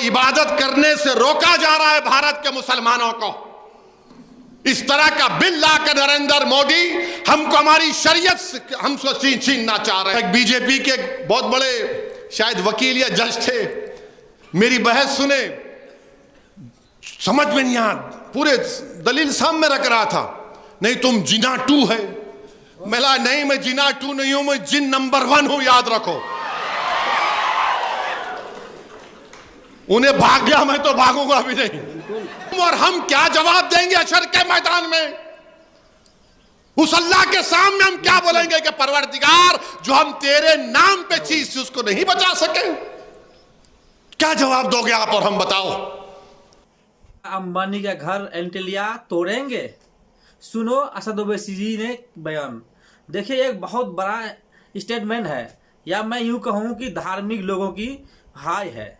इबादत करने से रोका जा रहा है भारत के मुसलमानों को। इस तरह का बिल लाकर नरेंद्र मोदी हमको हमारी शरीयत हमसे छीनना चाह रहे हैं। बीजेपी के बहुत बड़े शायद वकील या जज थे, मेरी बहस सुने, समझ में नहीं आ, पूरे दलील सामने रख रहा था, नहीं तुम जिना 2 है। मिला नहीं, मैं जिना 2 नहीं हूं, मैं जिन नंबर 1 हूं, याद रखो। उन्हें भाग गया, मैं तो भागूंगा भी नहीं। और हम क्या जवाब देंगे हशर के मैदान में? उस अल्लाह के सामने हम क्या बोलेंगे कि परवरदिगार जो हम तेरे नाम पे चीज थी उसको नहीं बचा सके? क्या जवाब दोगे आप और हम? बताओ। अंबानी का घर एंटिलिया तोड़ेंगे, सुनो असद ओवैसी जी ने बयान। देखिए, एक बहुत बड़ा स्टेटमेंट है, या मैं यूं कहूं कि धार्मिक लोगों की हाय है।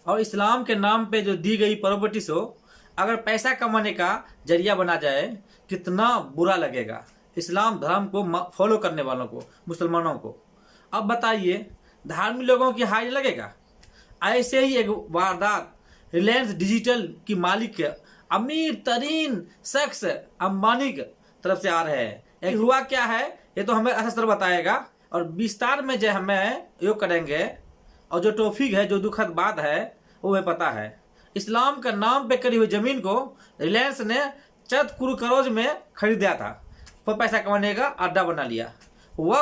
और इस्लाम के नाम पे जो दी गई प्रॉपर्टीज हो, अगर पैसा कमाने का जरिया बना जाए, कितना बुरा लगेगा इस्लाम धर्म को फॉलो करने वालों को, मुसलमानों को। अब बताइए, धार्मिक लोगों की हाय लगेगा? ऐसे ही एक वारदात रिलायंस डिजिटल की मालिक अमीर तरीन शख्स अंबानी की तरफ से आ रहे हैं। एक हुआ क्या है ये तो हमें असर बताएगा, और विस्तार में जो हमें योग करेंगे, और जो टॉपिक है, जो दुखद बात है, वो हमें पता है। इस्लाम का नाम पे करी हुई जमीन को रिलायंस ने चंद करोड़ में खरीदा था, पर पैसा कमाने का अड्डा बना लिया। वह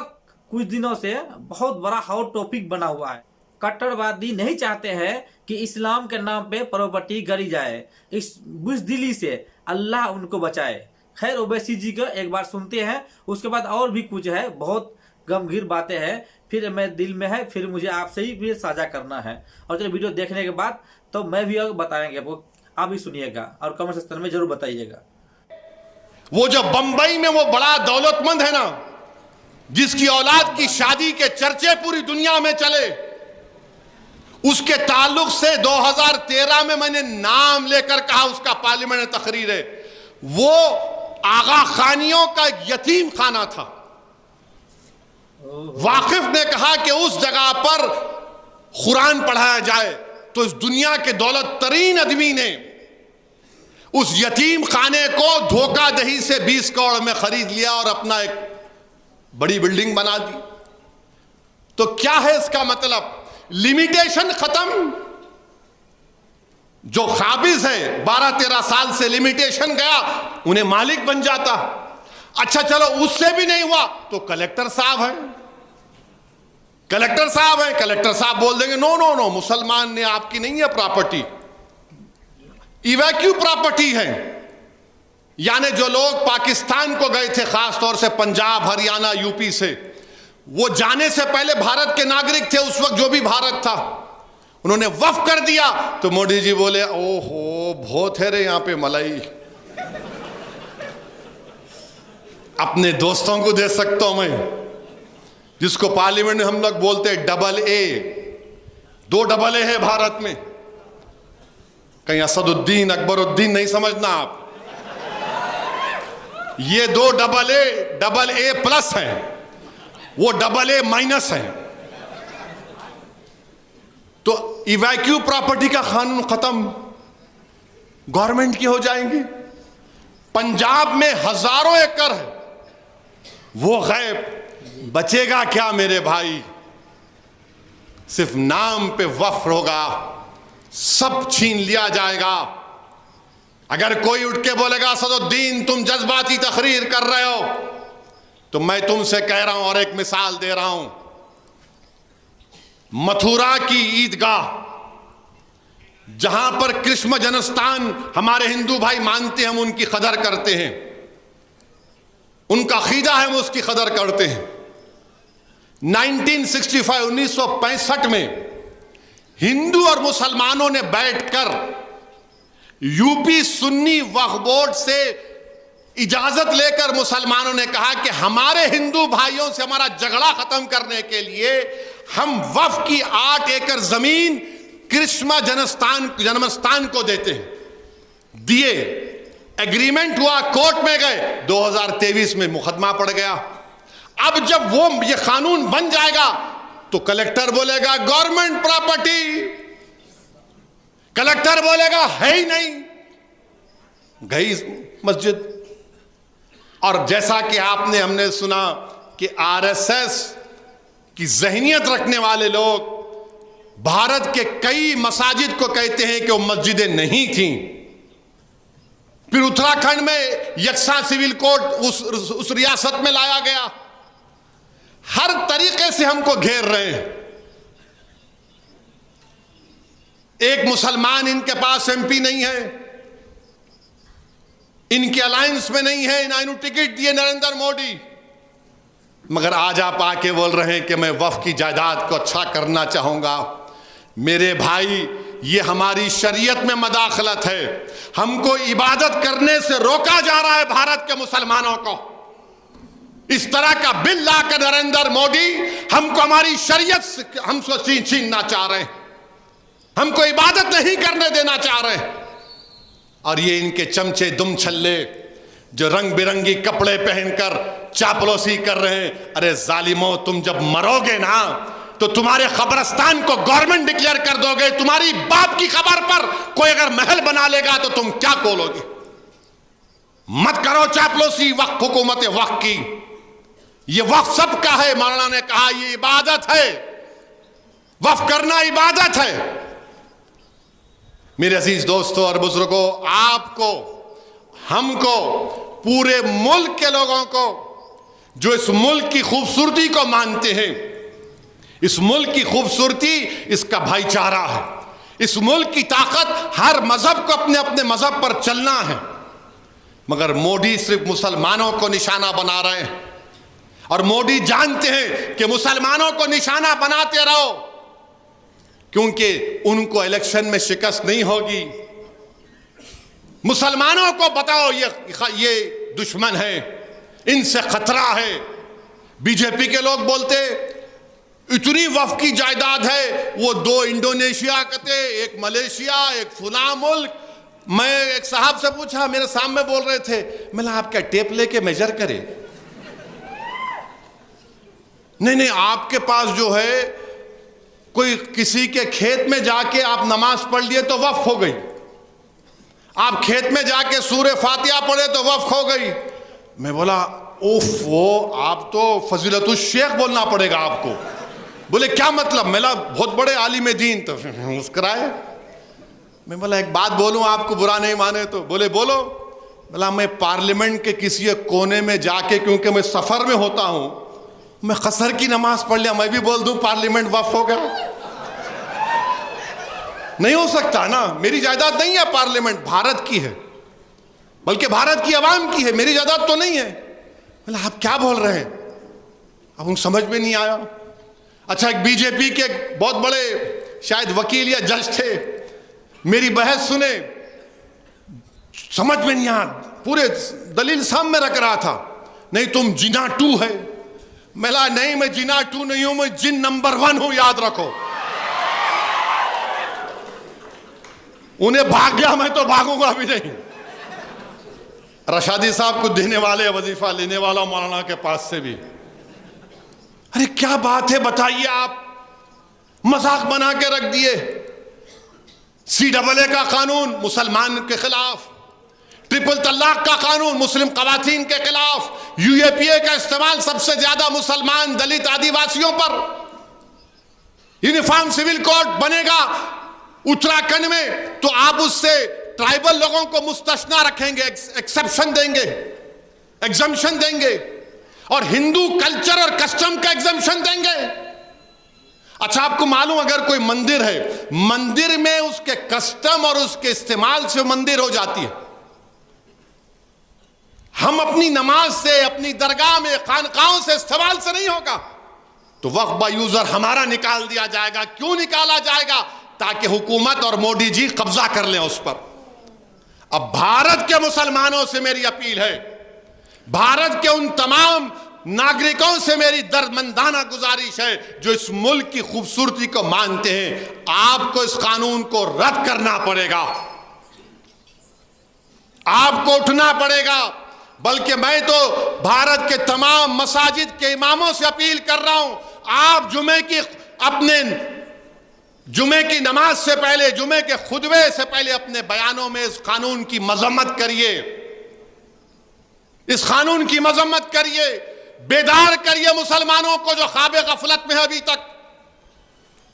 कुछ दिनों से बहुत बड़ा हॉट टॉपिक बना हुआ है। कट्टरवादी नहीं चाहते हैं कि इस्लाम के नाम पे प्रॉपर्टी गड़ी जाए। इस बुज़दिली से अल्लाह उनको बचाए। खैर, ओवैसी जी को एक बार सुनते हैं, उसके बाद और भी कुछ है, बहुत गंभीर बातें हैं, फिर मैं दिल में है, फिर मुझे आपसे ही भी साझा करना है। और चलो, वीडियो देखने के बाद तो मैं भी बताएंगे आपको, आप भी सुनिएगा और कमेंट सेक्शन में जरूर बताइएगा। वो जो बंबई में वो बड़ा दौलतमंद है ना, जिसकी औलाद की शादी के चर्चे पूरी दुनिया में चले, उसके ताल्लुक से 2013 में मैंने नाम लेकर कहा, उसका पार्लियामेंट में तकरीर है, वो आगा खानियों का यतीम खाना था। वाकिफ ने कहा कि उस जगह पर कुरान पढ़ाया जाए, तो इस दुनिया के दौलत तरीन आदमी ने उस यतीम खाने को धोखाधड़ी से 20 करोड़ में खरीद लिया और अपना एक बड़ी बिल्डिंग बना दी। तो क्या है इसका मतलब? लिमिटेशन खत्म। जो काबिज है 12-13 साल से लिमिटेशन गया, उन्हें मालिक बन जाता। अच्छा चलो, उससे भी नहीं हुआ तो कलेक्टर साहब है, कलेक्टर साहब है, कलेक्टर साहब बोल देंगे नो नो नो, मुसलमान ने आपकी नहीं है प्रॉपर्टी, इवैक्यू प्रॉपर्टी है। यानी जो लोग पाकिस्तान को गए थे, खासतौर से पंजाब, हरियाणा, यूपी से, वो जाने से पहले भारत के नागरिक थे। उस वक्त जो भी भारत था, उन्होंने वफ कर दिया, तो मोदी जी बोले ओहो बहुत है रे यहाँ पे मलाई, अपने दोस्तों को दे सकता हूं मैं, जिसको पार्लियामेंट में हम लोग बोलते हैं डबल ए। 2 डबल ए है भारत में, कहीं असदुद्दीन अकबरुद्दीन नहीं समझना आप, ये 2 डबल ए प्लस है, वो डबल ए माइनस है। तो इवैक्यू प्रॉपर्टी का कानून खत्म, गवर्नमेंट की हो जाएंगी। पंजाब में हजारों एकड़ है, वो गैब, बचेगा क्या मेरे भाई? सिर्फ नाम पे वफ होगा, सब छीन लिया जाएगा। अगर कोई उठ के बोलेगा असदुद्दीन तुम जज्बाती तकरीर कर रहे हो, तो मैं तुमसे कह रहा हूं और एक मिसाल दे रहा हूं। मथुरा की ईदगाह, जहां पर कृष्ण जन्मस्थान हमारे हिंदू भाई मानते हैं, हम उनकी कदर करते हैं, उनका अकीदा है, हम उसकी कदर करते हैं। 1965 में हिंदू और मुसलमानों ने बैठकर यूपी सुन्नी वक्फ बोर्ड से इजाजत लेकर मुसलमानों ने कहा कि हमारे हिंदू भाइयों से हमारा झगड़ा खत्म करने के लिए हम वक्फ की 8 एकड़ जमीन कृष्ण जन्मस्थान को देते हैं। दिए, एग्रीमेंट हुआ, कोर्ट में गए, 2023 में मुकदमा पड़ गया। अब जब वो ये कानून बन जाएगा तो कलेक्टर बोलेगा गवर्नमेंट प्रॉपर्टी, कलेक्टर बोलेगा है ही नहीं, गई मस्जिद। और जैसा कि हमने सुना कि आरएसएस की जहनियत रखने वाले लोग भारत के कई मसाजिद को कहते हैं कि वो मस्जिदें नहीं थीं। फिर उत्तराखंड में यकसा सिविल कोड उस रियासत में लाया गया। हर तरीके से हमको घेर रहे हैं। एक मुसलमान इनके पास एमपी नहीं है, इनके अलायंस में नहीं है, ना इन्होंने टिकट दिए नरेंद्र मोदी, मगर आज आप आके बोल रहे हैं कि मैं वक्फ की जायदाद को अच्छा करना चाहूंगा। मेरे भाई, ये हमारी शरीयत में मदाखलत है। हमको इबादत करने से रोका जा रहा है भारत के मुसलमानों को। इस तरह का बिल लाकर नरेंद्र मोदी हमको हमारी शरीयत से हमको छीनना चाह रहे हैं, हमको इबादत नहीं करने देना चाह रहे हैं। और ये इनके चमचे दुम छल्ले जो रंग बिरंगी कपड़े पहनकर चापलूसी कर रहे हैं। अरे जालिमो, तुम जब मरोगे ना तो तुम्हारे कब्रिस्तान को गवर्नमेंट डिक्लेयर कर दोगे। तुम्हारी बाप की खबर पर कोई अगर महल बना लेगा तो तुम क्या बोलोगे? मत करो चापलूसी वक्फ, हुकूमत वक्फ की। ये वक्फ सबका है। मौलाना ने कहा ये इबादत है, वक्फ करना इबादत है। मेरे अजीज दोस्तों और बुजुर्गों, आपको, हमको, पूरे मुल्क के लोगों को जो इस मुल्क की खूबसूरती को मानते हैं, इस मुल्क की खूबसूरती इसका भाईचारा है। इस मुल्क की ताकत हर मजहब को अपने अपने मजहब पर चलना है। मगर मोदी सिर्फ मुसलमानों को निशाना बना रहे हैं। और मोदी जानते हैं कि मुसलमानों को निशाना बनाते रहो क्योंकि उनको इलेक्शन में शिकस्त नहीं होगी। मुसलमानों को बताओ ये दुश्मन है, इनसे खतरा है। बीजेपी के लोग बोलते इतनी वक्फ की जायदाद है, वो 2 इंडोनेशिया कहते, एक मलेशिया, एक फुला मुल्क। मैं एक साहब से पूछा, मेरे सामने बोल रहे थे, मैंने आप क्या टेप लेके मेजर करे? नहीं, आपके पास जो है कोई किसी के खेत में जाके आप नमाज पढ़ लिए तो वक्फ हो गई। आप खेत में जाके सूरे फातिहा पढ़े तो वक्फ हो गई। मैं बोला उफ, वो आप तो फजीलतुल शेख बोलना पड़ेगा आपको। बोले क्या मतलब? मेरा बहुत बड़े आलिम दीन। तो मुस्कुराए। मैं बोला एक बात बोलूं, आपको बुरा नहीं माने तो? बोले बोलो। बोला मैं पार्लियामेंट के किसी एक कोने में जाके, क्योंकि मैं सफर में होता हूं, मैं कसर की नमाज पढ़ लिया, मैं भी बोल दूं पार्लियामेंट वक्फ हो गया? नहीं हो सकता ना। मेरी जायदाद नहीं है पार्लियामेंट, भारत की है, बल्कि भारत की आवाम की है, मेरी जायदाद तो नहीं है। बोला आप क्या बोल रहे हैं? अब उनको समझ में नहीं आया। अच्छा, एक बीजेपी के बहुत बड़े शायद वकील या जज थे, मेरी बहस सुने, समझ में नहीं आया, पूरे दलील सामने रख रहा था। नहीं तुम जिना 2 है। मिला नहीं, मैं जिना 2 नहीं हूं, मैं जिन नंबर 1 हूं, याद रखो। उन्हें भाग गया, मैं तो भागूंगा भी नहीं। रशादी साहब को देने वाले, वजीफा लेने वाला मौलाना के पास से भी, अरे क्या बात है बताइए, आप मजाक बना के रख दिए। CAA का कानून मुसलमान के खिलाफ, ट्रिपल तलाक का कानून मुस्लिम खवातीन के खिलाफ, UAPA का इस्तेमाल सबसे ज्यादा मुसलमान, दलित, आदिवासियों पर। यूनिफॉर्म सिविल कोड बनेगा उत्तराखंड में तो आप उससे ट्राइबल लोगों को मुस्तस्ना रखेंगे, एक्सेप्शन देंगे, एग्जम्पशन देंगे, और हिंदू कल्चर और कस्टम का एग्जम्पशन देंगे। अच्छा, आपको मालूम अगर कोई मंदिर है, मंदिर में उसके कस्टम और उसके इस्तेमाल से मंदिर हो जाती है। हम अपनी नमाज से, अपनी दरगाह में, खानकाहों से इस्तेमाल से नहीं होगा तो वक्फ बा यूजर हमारा निकाल दिया जाएगा। क्यों निकाला जाएगा? ताकि हुकूमत और मोदी जी कब्जा कर लें उस पर। अब भारत के मुसलमानों से मेरी अपील है, भारत के उन तमाम नागरिकों से मेरी दर्दमंदाना गुजारिश है जो इस मुल्क की खूबसूरती को मानते हैं, आपको इस कानून को रद्द करना पड़ेगा, आपको उठना पड़ेगा। बल्कि मैं तो भारत के तमाम मसाजिद के इमामों से अपील कर रहा हूं, आप जुमे की अपने जुमे की नमाज से पहले, जुमे के खुतबे से पहले अपने बयानों में इस कानून की मजम्मत करिए, इस कानून की मजम्मत करिए, बेदार करिए मुसलमानों को जो ख्वाबे गफलत में है अभी तक।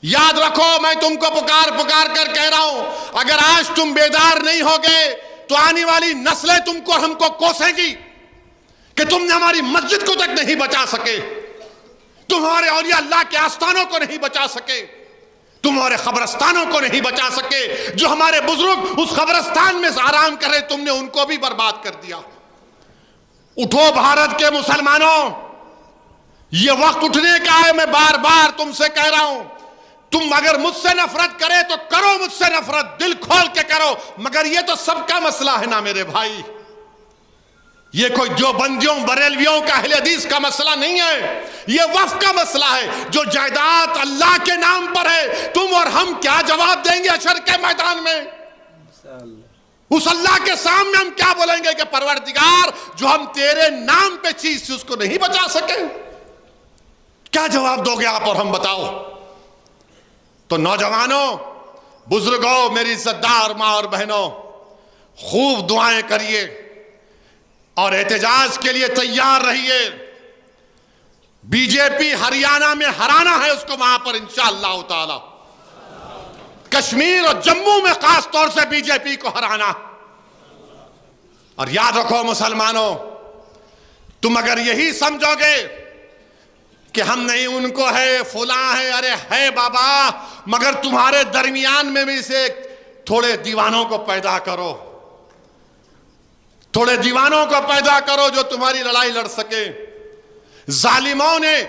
याद रखो, मैं तुमको पुकार पुकार कर कह रहा हूं, अगर आज तुम बेदार नहीं होगे तो आने वाली नस्लें तुमको हमको कोसेंगी कि तुमने हमारी मस्जिद को तक नहीं बचा सके, तुम्हारे औलिया अल्लाह के आस्थानों को नहीं बचा सके, तुम्हारे कब्रस्तानों को नहीं बचा सके। जो हमारे बुजुर्ग उस कब्रस्तान में आराम कर रहे, तुमने उनको भी बर्बाद कर दिया। उठो भारत के मुसलमानों, ये वक्त उठने का है। मैं बार बार तुमसे कह रहा हूं, तुम अगर मुझसे नफरत करे तो करो मुझसे नफरत, दिल खोल के करो, मगर ये तो सबका मसला है ना मेरे भाई। ये कोई जो बंदियों बरेलवियों का अहले हदीस का मसला नहीं है, ये वफ़ का मसला है। जो जायदाद अल्लाह के नाम पर है, तुम और हम क्या जवाब देंगे हशर के मैदान में? उस अल्लाह के सामने हम क्या बोलेंगे कि परवरदिगार, जो हम तेरे नाम पे चीज थी उसको नहीं बचा सके? क्या जवाब दोगे आप और हम? बताओ। तो नौजवानों, बुजुर्गों, मेरी इज्जतदार माँ और बहनों, खूब दुआएं करिए और एहतजाज के लिए तैयार रहिए। बीजेपी हरियाणा में हराना है उसको, वहां पर इंशाअल्लाह ताला। कश्मीर और जम्मू में खास तौर से बीजेपी को हराना। और याद रखो मुसलमानों, तुम अगर यही समझोगे कि हम नहीं उनको है, फुला है, अरे है बाबा, मगर तुम्हारे दरमियान में भी से थोड़े दीवानों को पैदा करो, थोड़े दीवानों को पैदा करो जो तुम्हारी लड़ाई लड़ सके। जालिमों ने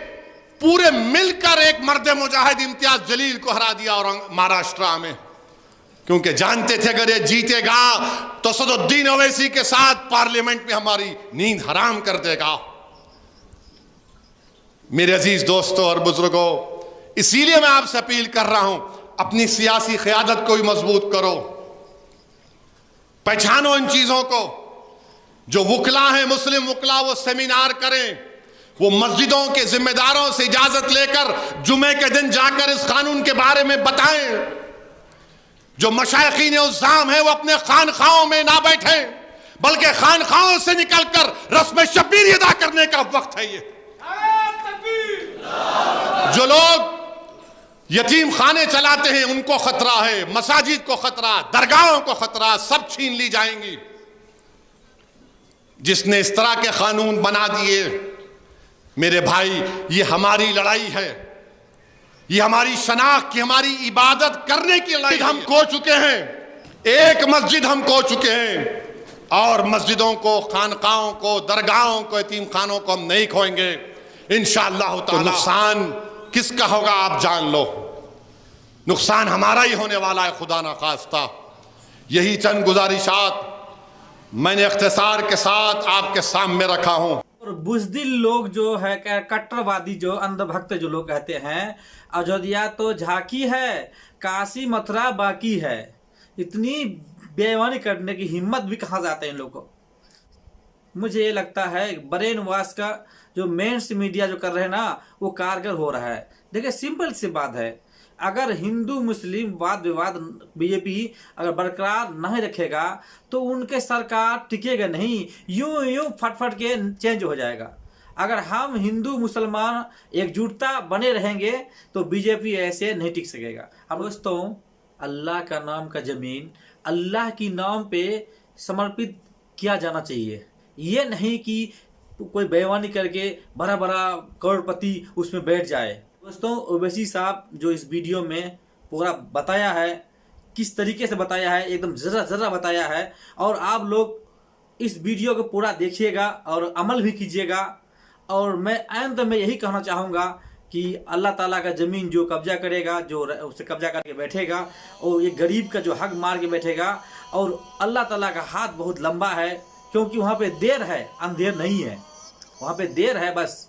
पूरे मिलकर एक मर्द मुजाहिद इम्तियाज जलील को हरा दिया और महाराष्ट्र में, क्योंकि जानते थे अगर ये जीतेगा तो सदुद्दीन ओवैसी के साथ पार्लियामेंट में हमारी नींद हराम कर देगा। मेरे अजीज दोस्तों और बुजुर्गों, इसीलिए मैं आपसे अपील कर रहा हूं, अपनी सियासी क़यादत को भी मजबूत करो, पहचानो इन चीजों को। जो वकला हैं, मुस्लिम वकला, वो सेमिनार करें, वो मस्जिदों के जिम्मेदारों से इजाजत लेकर जुमे के दिन जाकर इस कानून के बारे में बताएं। जो मशाइखीन उज़्ज़ाम है वो अपने खानखाओं में ना बैठे, बल्कि खानखाओं से निकलकर रस्म शब्बीर अदा करने का वक्त है। ये जो लोग यतीम खाने चलाते हैं उनको खतरा है, मसाजिद को खतरा, दरगाहों को खतरा, सब छीन ली जाएंगी। जिसने इस तरह के कानून बना दिए, मेरे भाई, ये हमारी लड़ाई है, ये हमारी शनाख्त की, हमारी इबादत करने की लड़ाई। हम खो चुके हैं, एक मस्जिद हम खो चुके हैं, और मस्जिदों को, खानकाहों को, दरगाहों को, यतीम खानों को हम नहीं खोएंगे इंशाअल्लाह ताला। नुकसान किसका होगा आप जान लो, नुकसान हमारा ही होने वाला है, खुदा ना खास्ता। यही चंद गुजारिशात मैंने इख्तिसार के साथ आपके सामने रखा हूं। और बुज़दिल लोग जो है, कट्टरवादी, जो अंधभक्त जो लोग कहते हैं, अयोध्या तो झांकी है, काशी मथुरा बाकी है। इतनी बेईमानी करने की हिम्मत भी कहाँ से आते हैं इन लोगों को? मुझे ये लगता है ब्रेन वॉश का जो मेन्स मीडिया जो कर रहे हैं ना, वो कारगर हो रहा है। देखिए, सिंपल सी बात है, अगर हिंदू मुस्लिम वाद विवाद बीजेपी अगर बरकरार नहीं रखेगा तो उनके सरकार टिकेगा नहीं, यूं यूं फट के चेंज हो जाएगा। अगर हम हिंदू मुसलमान एकजुटता बने रहेंगे तो बीजेपी ऐसे नहीं टिक सकेगा। अब दोस्तों, अल्लाह का नाम का ज़मीन अल्लाह की नाम पे समर्पित किया जाना चाहिए। ये नहीं कि कोई बेईमानी करके बड़ा बड़ा करोड़पति उसमें बैठ जाए। दोस्तों, ओवैसी साहब जो इस वीडियो में पूरा बताया है, किस तरीके से बताया है, एकदम ज़रा बताया है। और आप लोग इस वीडियो को पूरा देखिएगा और अमल भी कीजिएगा। और मैं अंत में यही कहना चाहूँगा कि अल्लाह ताला का ज़मीन जो कब्जा करेगा, जो उसे कब्जा करके बैठेगा, और ये गरीब का जो हक मार के बैठेगा, और अल्लाह ताला का हाथ बहुत लंबा है, क्योंकि वहाँ पे देर है, अंधेर नहीं है। वहाँ पे देर है, बस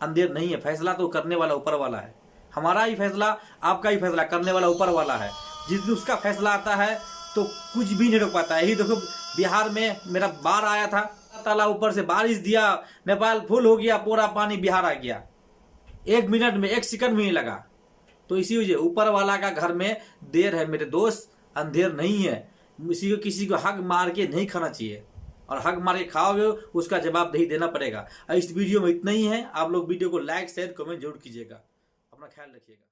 अंधेर नहीं है। फैसला तो करने वाला ऊपर वाला है। हमारा ही फैसला, आपका ही फैसला करने वाला ऊपर वाला है। जिस दिन उसका फैसला आता है तो कुछ भी नहीं रोक पाता है। यही देखो, बिहार में मेरा बाढ़ आया था, ताला ऊपर से बारिश दिया, नेपाल फुल हो गया, पूरा पानी बिहार आ गया। 1 मिनट में 1 सेकंड भी नहीं लगा। तो इसी वजह ऊपर वाला का घर में देर है मेरे दोस्त, अंधेर नहीं है। किसी को हक मार के नहीं खाना चाहिए, और हक मार के खाओगे उसका जवाब नहीं देना पड़ेगा। इस वीडियो में इतना ही है। आप लोग वीडियो को लाइक शेयर कमेंट जरूर कीजिएगा। अपना ख्याल रखिएगा।